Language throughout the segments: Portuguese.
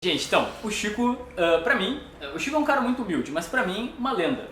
Gente, então, o Chico, pra mim, o Chico é um cara muito humilde, mas pra mim, uma lenda,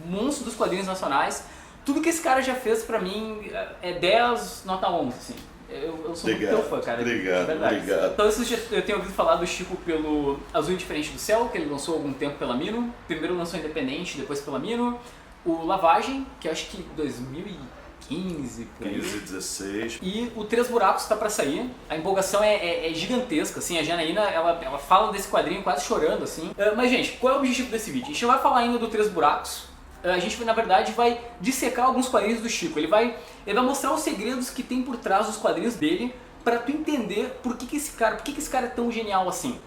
um monstro dos quadrinhos nacionais. Tudo que esse cara já fez pra mim é 10 nota 11, assim. Eu sou muito teu fã, cara. Obrigado, de verdade. obrigado. Então, eu tenho ouvido falar do Chico pelo Azul Indiferente do Céu, que ele lançou há algum tempo pela Mino. Primeiro lançou Independente, depois pela Mino. O Lavagem, que acho que 2015, por aí. 15, 16. E o Três Buracos tá pra sair. A empolgação é gigantesca, assim. A Janaína, ela fala desse quadrinho quase chorando, assim. Mas, gente, qual é o objetivo desse vídeo? A gente não vai falar ainda do Três Buracos. A gente, na verdade, vai dissecar alguns quadrinhos do Chico. Ele vai mostrar os segredos que tem por trás dos quadrinhos dele pra tu entender por que esse cara é tão genial assim.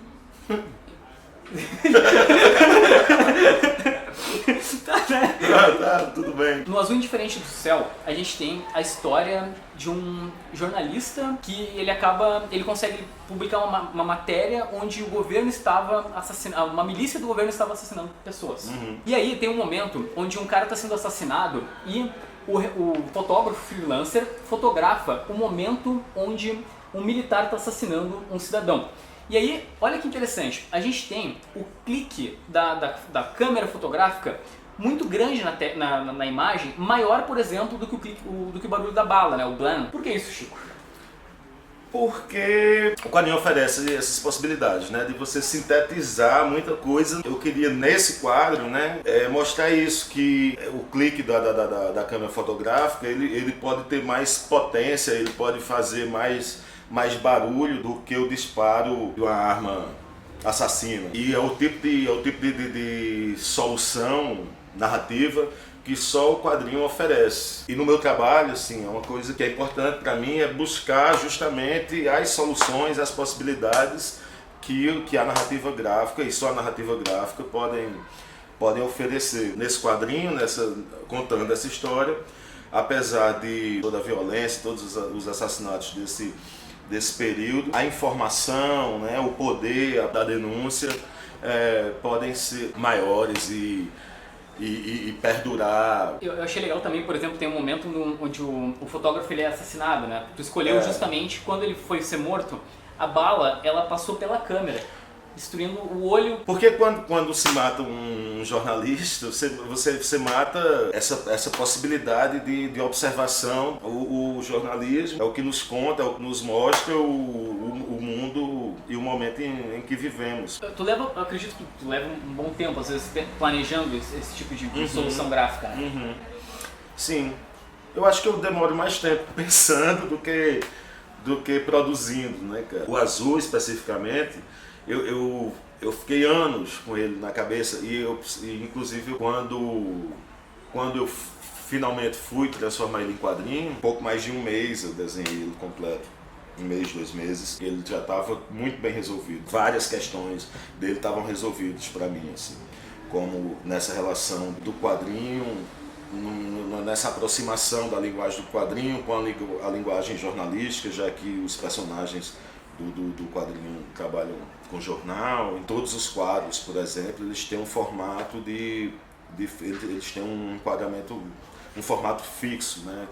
Tá, tudo bem. No Azul Indiferente do Céu, a gente tem a história de um jornalista que ele consegue publicar uma matéria onde o governo estava assassinando, uma milícia do governo estava assassinando pessoas. E aí tem um momento onde um cara está sendo assassinado e o fotógrafo freelancer fotografa o momento onde um militar está assassinando um cidadão. E aí, olha que interessante, a gente tem o clique da câmera fotográfica muito grande na imagem, maior, por exemplo, do que o barulho da bala, né? O blam. Por que isso, Chico? Porque o quadrinho oferece essas possibilidades, né, de você sintetizar muita coisa. Eu queria nesse quadro, né, mostrar isso, que o clique da câmera fotográfica, ele pode ter mais potência, ele pode fazer mais barulho do que o disparo de uma arma assassina. E é o tipo de solução narrativa que só o quadrinho oferece. E no meu trabalho, assim, é uma coisa que é importante para mim, é buscar justamente as soluções, as possibilidades que a narrativa gráfica e só a narrativa gráfica podem oferecer. Nesse quadrinho, contando essa história, apesar de toda a violência, todos os assassinatos desse período, a informação, né, o poder da denúncia podem ser maiores e perdurar. Eu achei legal também, por exemplo, tem um momento onde o fotógrafo ele é assassinado, né? Tu escolheu justamente quando ele foi ser morto, a bala ela passou pela câmera, destruindo o olho. Porque quando se mata um jornalista, você mata essa possibilidade de observação. O jornalismo é o que nos conta, é o que nos mostra o mundo e o momento em que vivemos. Eu acredito que tu leva um bom tempo, às vezes, planejando esse tipo de solução gráfica, né? Sim. Eu acho que eu demoro mais tempo pensando do que produzindo, né, cara? O Azul, especificamente, eu fiquei anos com ele na cabeça e inclusive quando eu finalmente fui transformar ele em quadrinho, um pouco mais de um mês eu desenhei ele completo. Um mês, 2 meses, ele já estava muito bem resolvido. Várias questões dele estavam resolvidas para mim, assim, como nessa relação do quadrinho, nessa aproximação da linguagem do quadrinho com a linguagem jornalística, já que os personagens do quadrinho trabalham com jornal. Em todos os quadros, por exemplo, eles têm um formato eles têm um enquadramento, um formato fixo, né?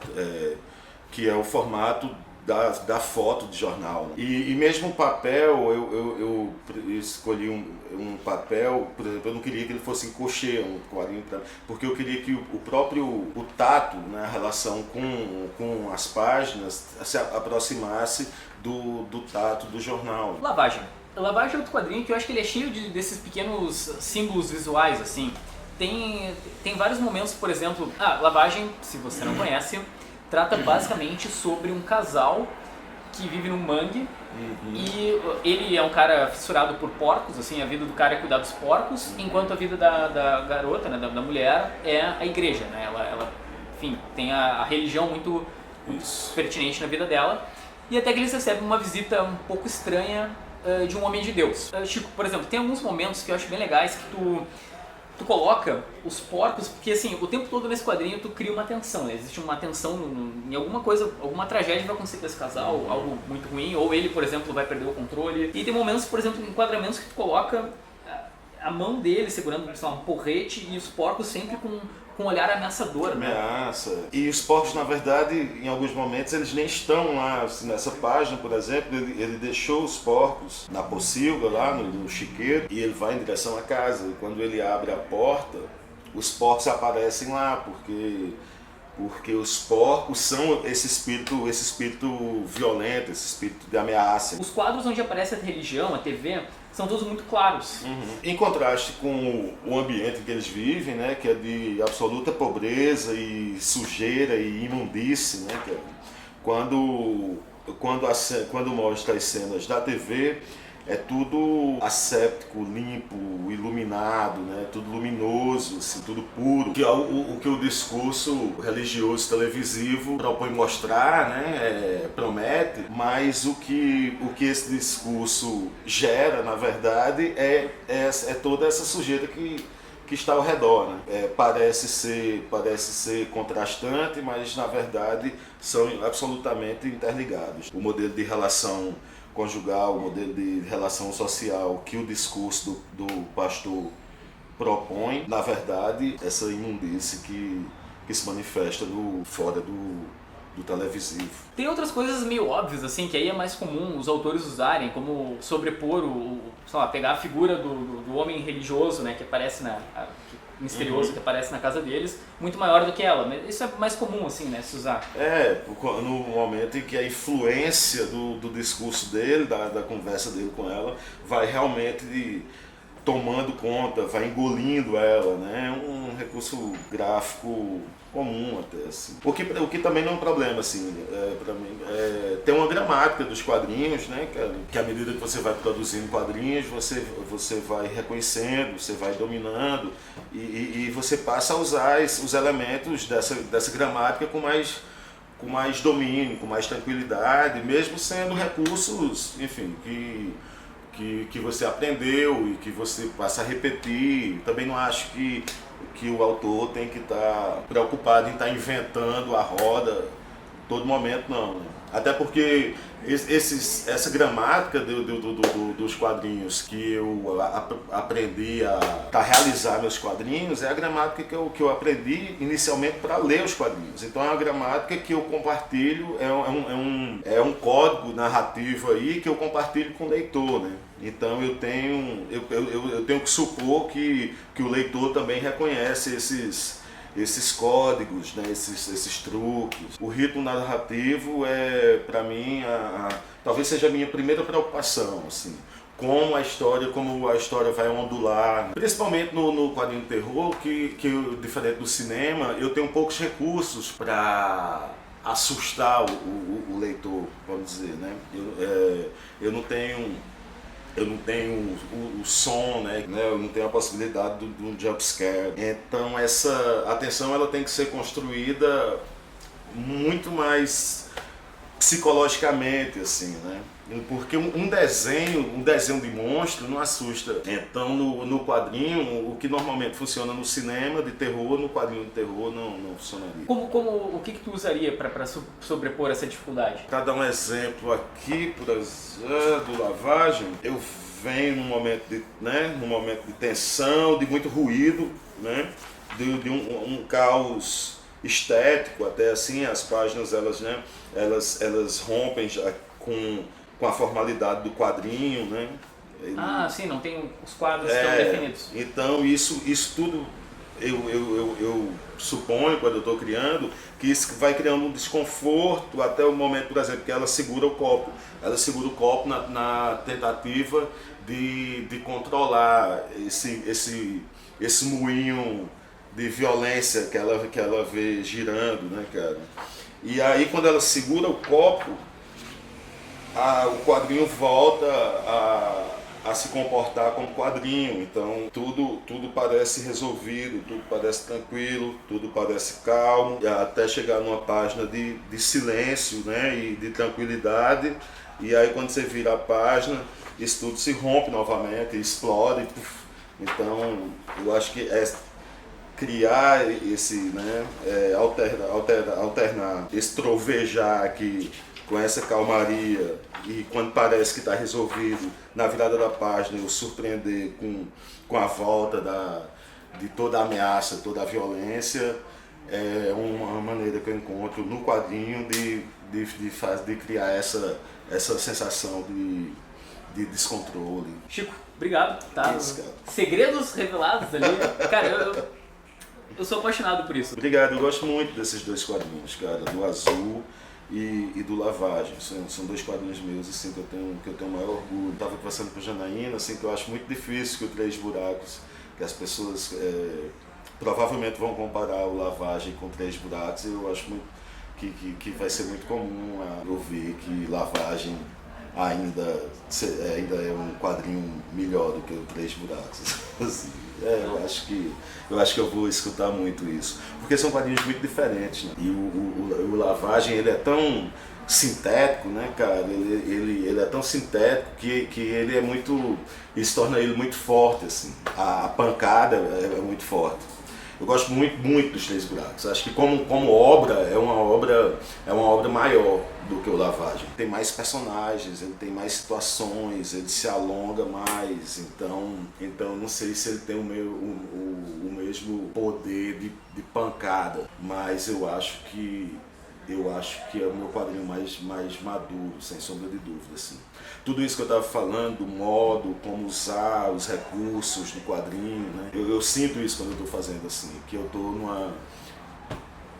Que é o formato da foto de jornal. E mesmo o papel, eu escolhi um papel, por exemplo, eu não queria que ele fosse em crochê, um quadrinho, porque eu queria que o tato, né, a relação com as páginas se aproximasse do tato do jornal. Lavagem. Lavagem é outro quadrinho que eu acho que ele é cheio desses pequenos símbolos visuais, assim. Tem vários momentos, por exemplo, Lavagem, se você não conhece, trata basicamente sobre um casal que vive num mangue e ele é um cara fissurado por porcos, assim, a vida do cara é cuidar dos porcos, enquanto a vida da garota, né, da mulher, é a igreja, né, ela enfim, tem a religião muito pertinente na vida dela, e até que eles recebem uma visita um pouco estranha de um homem de Deus. Chico, por exemplo, tem alguns momentos que eu acho bem legais que tu coloca os porcos, porque assim, o tempo todo nesse quadrinho tu cria uma tensão, né? Existe uma tensão em alguma coisa, alguma tragédia vai acontecer com esse casal, algo muito ruim, ou ele, por exemplo, vai perder o controle. E tem momentos, por exemplo, enquadramentos que tu coloca a mão dele segurando, sei lá, um porrete e os porcos sempre com com um olhar ameaçador, né? Ameaça. E os porcos, na verdade, em alguns momentos, eles nem estão lá. Assim, nessa página, por exemplo, ele deixou os porcos na pocilga, lá no chiqueiro, e ele vai em direção à casa. E quando ele abre a porta, os porcos aparecem lá, porque os porcos são esse espírito violento, esse espírito de ameaça. Os quadros onde aparece a religião, a TV, são todos muito claros. Em contraste com o ambiente em que eles vivem, né, que é de absoluta pobreza e sujeira e imundície, né, que é quando mostra as cenas da TV, é tudo asséptico, limpo, iluminado, né? Tudo luminoso, assim, tudo puro. O que o discurso religioso televisivo propõe mostrar, né? Promete, mas o que esse discurso gera, na verdade, é toda essa sujeira que está ao redor, né? Parece ser contrastante, mas na verdade são absolutamente interligados. O modelo de relação conjugal, o modelo de relação social que o discurso do pastor propõe, na verdade, essa imundície que se manifesta fora do televisivo. Tem outras coisas meio óbvias, assim, que aí é mais comum os autores usarem, como sobrepor sei lá, pegar a figura do homem religioso, né, que aparece misterioso, que aparece na casa deles, muito maior do que ela. Mas isso é mais comum, assim, né, se usar. No momento em que a influência do discurso dele, da conversa dele com ela, vai realmente tomando conta, vai engolindo ela, né? É um recurso gráfico comum até, assim. O que também não é um problema, assim, para mim. Tem uma gramática dos quadrinhos, né? Que à medida que você vai produzindo quadrinhos, você vai reconhecendo, você vai dominando e você passa a usar os elementos dessa gramática com mais domínio, com mais tranquilidade, mesmo sendo recursos, enfim, que você aprendeu e que você passa a repetir. Também não acho que o autor tem que estar preocupado em estar inventando a roda todo momento, não. Né? Até porque essa gramática dos quadrinhos que eu aprendi a realizar meus quadrinhos é a gramática que eu aprendi inicialmente para ler os quadrinhos. Então é uma gramática que eu compartilho, é um código narrativo aí que eu compartilho com o leitor, né? Então eu tenho que supor que o leitor também reconhece esses códigos, né? esses truques. O ritmo narrativo para mim, talvez seja a minha primeira preocupação, assim, como a história vai ondular. Principalmente no quadrinho de terror, que diferente do cinema, eu tenho poucos recursos para assustar o leitor, vamos dizer, né? Eu não tenho o som, né? Eu não tenho a possibilidade do jumpscare. Então essa atenção ela tem que ser construída muito mais psicologicamente, assim, né? Porque um desenho de monstro não assusta. Então no quadrinho, o que normalmente funciona no cinema de terror, no quadrinho de terror não funcionaria. O que tu usaria para sobrepor essa dificuldade? Para dar um exemplo aqui, do Lavagem, eu venho num momento de tensão, de muito ruído, né? de um caos estético, até assim, as páginas elas rompem já com a formalidade do quadrinho, né? Sim, não tem os quadros tão definidos. Então isso tudo eu suponho, quando eu estou criando, que isso vai criando um desconforto até o momento, por exemplo, que ela segura o copo. Ela segura o copo na tentativa de controlar esse moinho de violência que ela vê girando, né, cara? E aí quando ela segura o copo, o quadrinho volta a se comportar como quadrinho. Então tudo parece resolvido, tudo parece tranquilo, tudo parece calmo, até chegar numa página de silêncio, né, e de tranquilidade. E aí quando você vira a página, isso tudo se rompe novamente, explode. Então eu acho que criar esse, né, alternar, esse trovejar aqui com essa calmaria e quando parece que está resolvido, na virada da página eu surpreender com a volta de toda a ameaça, toda a violência, é uma maneira que eu encontro no quadrinho de criar essa sensação de descontrole. Chico, obrigado. Tá? Isso, cara. Segredos revelados ali. Cara, eu sou apaixonado por isso. Obrigado, eu gosto muito desses dois quadrinhos, cara, do Azul e do Lavagem. São dois quadrinhos meus assim, que eu tenho o maior orgulho. Estava conversando com a Janaína, assim, que eu acho muito difícil que o Três Buracos, que as pessoas provavelmente vão comparar o Lavagem com Três Buracos, e eu acho muito que vai ser muito comum ouvir que Lavagem ainda é um quadrinho melhor do que o Três Buracos. Assim, eu acho que eu vou escutar muito isso, porque são quadrinhos muito diferentes, né? E o Lavagem, ele é tão sintético, né, cara? Ele é tão sintético que ele é muito, isso torna ele muito forte, assim. A pancada é muito forte. Eu gosto muito dos Três Buracos. Acho que como obra é uma obra maior do que o Lavagem. Tem mais personagens, ele tem mais situações, ele se alonga mais. Então não sei se ele tem o mesmo poder de pancada, mas eu acho que é o meu quadrinho mais maduro, sem sombra de dúvida, assim. Tudo isso que eu estava falando, do modo, como usar os recursos do quadrinho, né? Eu sinto isso quando eu estou fazendo assim, que eu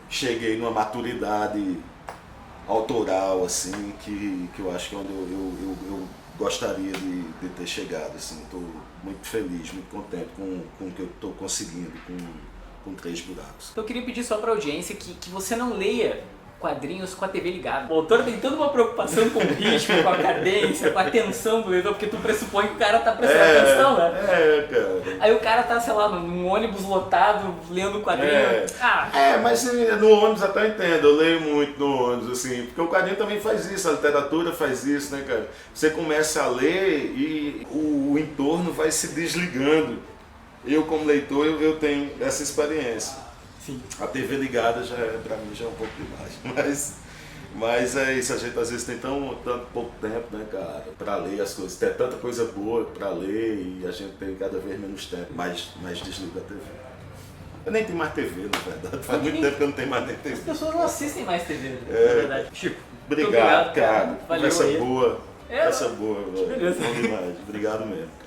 cheguei numa maturidade autoral, assim, que eu acho que é onde eu gostaria de ter chegado, assim. Estou muito feliz, muito contente com o que eu estou conseguindo com Três Buracos. Então eu queria pedir só pra audiência que você não leia quadrinhos com a TV ligada. O autor tem toda uma preocupação com o ritmo, com a cadência, com a atenção do leitor, porque tu pressupõe que o cara tá prestando atenção, né? Cara. Aí o cara tá, sei lá, num ônibus lotado, lendo o quadrinho. Mas no ônibus até entendo, eu leio muito no ônibus, assim, porque o quadrinho também faz isso, a literatura faz isso, né, cara? Você começa a ler e o entorno vai se desligando. Eu, como leitor, eu tenho essa experiência. Sim. A TV ligada pra mim já é um pouco demais, mas é isso, a gente às vezes tem tanto pouco tempo, né, cara, pra ler as coisas, tem tanta coisa boa pra ler e a gente tem cada vez menos tempo, mas desliga a TV. Eu nem tenho mais TV, na verdade, faz muito tempo que eu não tenho mais nem TV. As pessoas não assistem mais TV, na verdade. Chico, obrigado, cara. Valeu Essa aí. boa. Beleza. Bom demais. Obrigado mesmo.